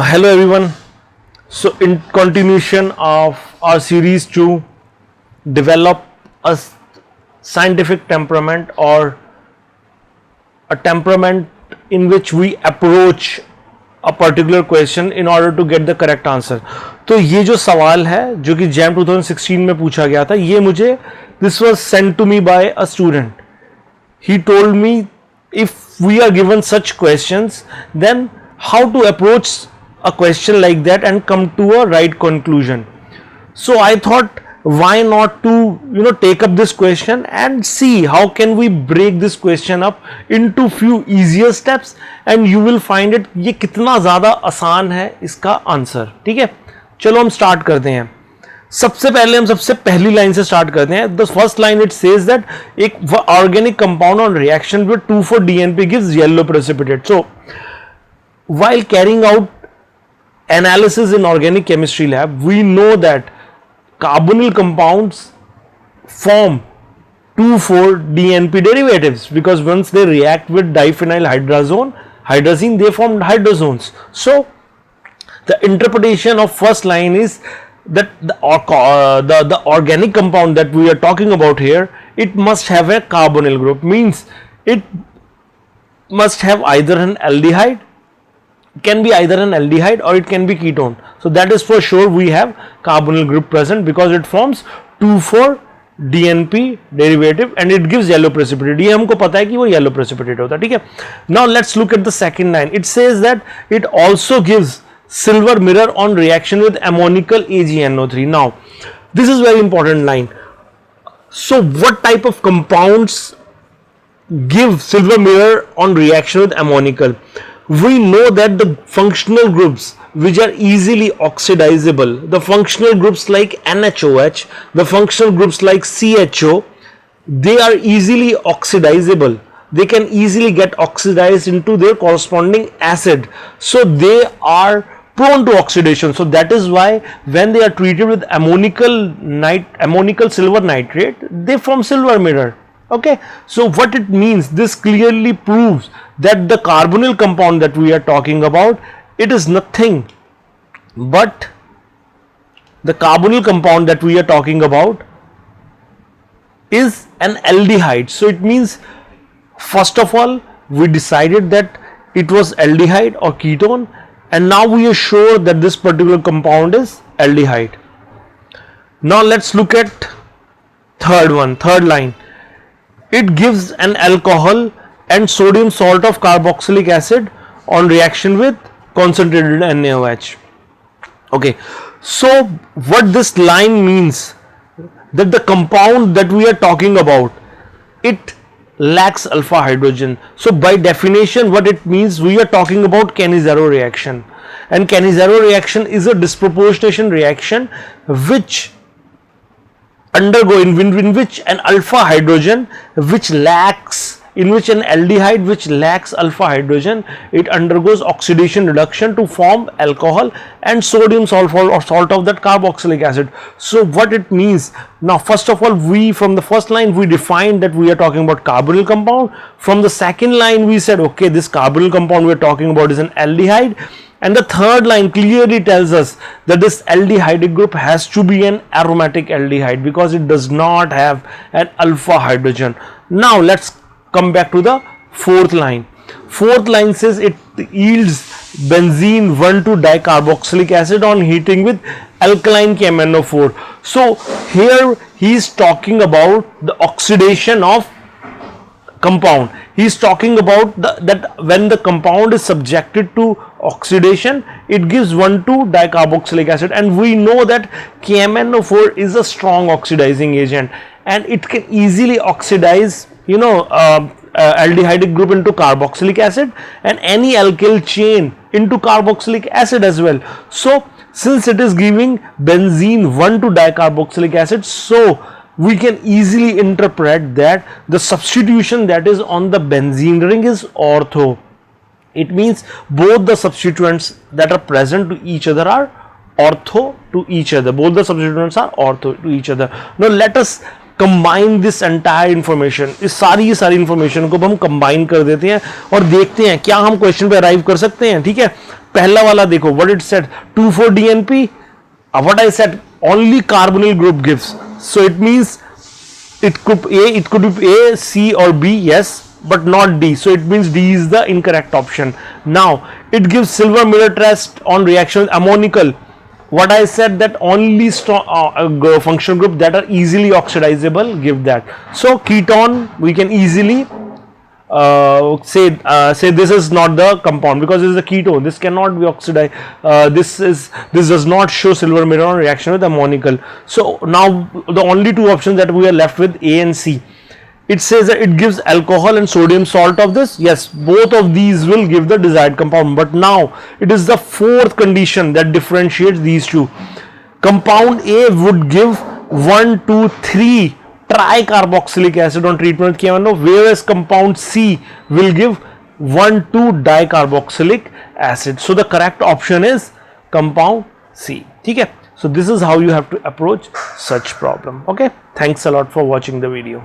Hello everyone. So in continuation of our series to develop a scientific temperament or a temperament in which we approach a particular question in order to get the correct answer. तो ये जो सवाल है जो कि jam 2016 में पूछा गया था, ये मुझे this was sent to me by a student. He told me if we are given such questions, then how to approach a question like that and come to a right conclusion. So I thought, why not to take up this question and see how can we break this question up into few easier steps, and you will find it ये कितना ज़्यादा आसान है इसका answer. ठीक है, चलो हम स्टार्ट करते हैं. सबसे पहले हम सबसे पहली लाइन से स्टार्ट करते हैं. The first line it says that एक organic compound on reaction with 2,4-DNP gives yellow precipitate. So while carrying out analysis in organic chemistry lab, we know that carbonyl compounds form 2,4-DNP derivatives because once they react with diphenyl hydrazine, they form hydrozones. So the interpretation of first line is that the organic compound that we are talking about here, it must have a carbonyl group, means it must have either an aldehyde, can be either an aldehyde or it can be ketone. So that is for sure we have carbonyl group present because it forms 2,4-DNP derivative and it gives yellow precipitate. ये हमको पता है कि वो yellow precipitate होता है. ठीक है. Now let's look at the second line. It says that it also gives silver mirror on reaction with ammonical AgNO3. Now this is very important line. So what type of compounds give silver mirror on reaction with ammonical? We know that the functional groups which are easily oxidizable, the functional groups like NaOH, the functional groups like CHO, they are easily oxidizable. They can easily get oxidized into their corresponding acid. So they are prone to oxidation. So that is why when they are treated with ammonical silver nitrate, they form silver mirror. Okay, so what it means, this clearly proves that the carbonyl compound that we are talking about, it is nothing but the carbonyl compound that we are talking about is an aldehyde. So it means first of all we decided that it was aldehyde or ketone, and now we are sure that this particular compound is aldehyde. Now let's look at third line. It gives an alcohol and sodium salt of carboxylic acid on reaction with concentrated NaOH. Okay, so what this line means, that the compound that we are talking about, it lacks alpha hydrogen. So by definition what it means, we are talking about Cannizzaro reaction, and Cannizzaro reaction is a disproportionation reaction which in which an alpha hydrogen which lacks, in which an aldehyde which lacks alpha hydrogen, it undergoes oxidation reduction to form alcohol and sodium salt of that carboxylic acid. So what it means, now first of all we from the first line we defined that we are talking about carbonyl compound. From the second line we said okay, this carbonyl compound we are talking about is an aldehyde, and the third line clearly tells us that this aldehydic group has to be an aromatic aldehyde because it does not have an alpha hydrogen. Now let's come back to the fourth line. Fourth line says it yields benzene 1,2-dicarboxylic acid on heating with alkaline KMnO4. So here he is talking about the oxidation of compound. He is talking about that when the compound is subjected to oxidation, it gives 1,2-dicarboxylic acid, and we know that KMnO4 is a strong oxidizing agent and it can easily oxidize aldehydic group into carboxylic acid and any alkyl chain into carboxylic acid as well. So since it is giving benzene 1,2-dicarboxylic acid, so we can easily interpret that the substitution that is on the benzene ring is ortho. It means both the substituents that are present to each other are ortho to each other. Both the substituents are ortho to each other. Now let us combine this entire information. इस सारी information को हम combine कर देते हैं और देखते हैं क्या हम question पे arrive कर सकते हैं. ठीक है, पहला वाला देखो, what it said, 2,4-DNP. What I said, only carbonyl group gives. So it means it could be A, C or B, yes, but not D. So it means D is the incorrect option. Now it gives silver mirror test on reaction with ammonical. What I said, that only strong functional group that are easily oxidizable give that. So ketone we can easily say this is not the compound because it is a ketone. This cannot be oxidized. This does not show silver mirror on reaction with ammonical. So now the only two options that we are left with, A and C. It says that it gives alcohol and sodium salt of this. Yes, both of these will give the desired compound. But now it is the fourth condition that differentiates these two. Compound A would give 1, 2, 3 tricarboxylic acid on treatment with KMNO, whereas compound C will give 1, 2 dicarboxylic acid. So the correct option is compound C. Okay? So this is how you have to approach such problem. Okay? Thanks a lot for watching the video.